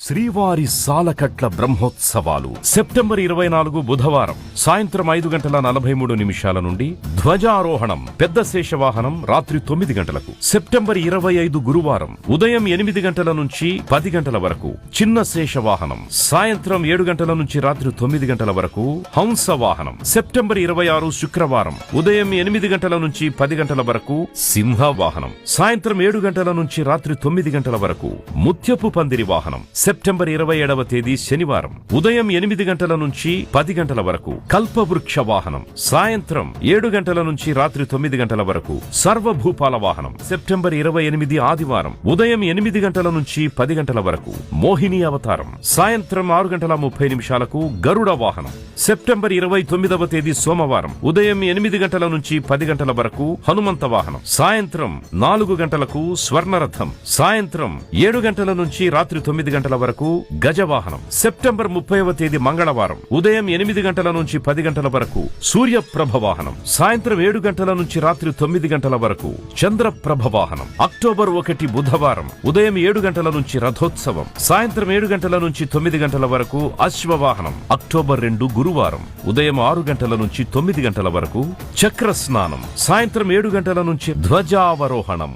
శ్రీవారి సాలకట్ల బ్రహ్మోత్సవాలు సెప్టెంబర్ 24 బుధవారం సాయంత్రం 5:43 నుండి ధ్వజారోహణం పెద్ద శేషవాహనం రాత్రి 9 గంటలకు. సెప్టెంబర్ 25 గురువారం ఉదయం 8 గంటల నుంచి 10 గంటల వరకు చిన్న శేషవాహనం. సాయంత్రం 7 గంటల నుంచి రాత్రి 9 గంటల వరకు హంస వాహనం. సెప్టెంబర్ 26 శుక్రవారం ఉదయం 8 గంటల నుంచి 10 గంటల వరకు సింహ వాహనం. సాయంత్రం 7 గంటల నుంచి రాత్రి 9 గంటల వరకు ముత్యపు పందిరి వాహనం. సెప్టెంబర్ 27వ తేదీ శనివారం ఉదయం 8 గంటల నుంచి 10 గంటల వరకు కల్పవృక్ష వాహనం. సాయంత్రం 7 గంటల నుంచి రాత్రి 9 గంటల వరకు సర్వభూపాల వాహనం. సెప్టెంబర్ 28 ఆదివారం ఉదయం 8 గంటల నుంచి 10 గంటల వరకు మోహిని అవతారం. సాయంత్రం 6:30 గరుడ వాహనం. సెప్టెంబర్ 29వ తేదీ సోమవారం ఉదయం 8 గంటల నుంచి 10 గంటల వరకు హనుమంత వాహనం. సాయంత్రం 4 గంటలకు స్వర్ణరథం. సాయంత్రం 7 గంటల నుంచి రాత్రి 9 గంటల వరకు గజవాహనం. సెప్టెంబర్ 30వ తేదీ మంగళవారం ఉదయం 8 గంటల నుంచి 10 గంటల వరకు సూర్యప్రభ వాహనం. సాయంత్రం 7 గంటల నుంచి రాత్రి 9 గంటల వరకు చంద్రప్రభ వాహనం. అక్టోబర్ 1 బుధవారం ఉదయం 7 గంటల నుంచి రథోత్సవం. సాయంత్రం 7 గంటల నుంచి 9 గంటల వరకు అశ్వవాహనం. అక్టోబర్ 2 గురువారం ఉదయం 6 గంటల నుంచి 9 గంటల వరకు చక్ర స్నానం. సాయంత్రం 7 గంటల నుంచి ధ్వజావరోహణం.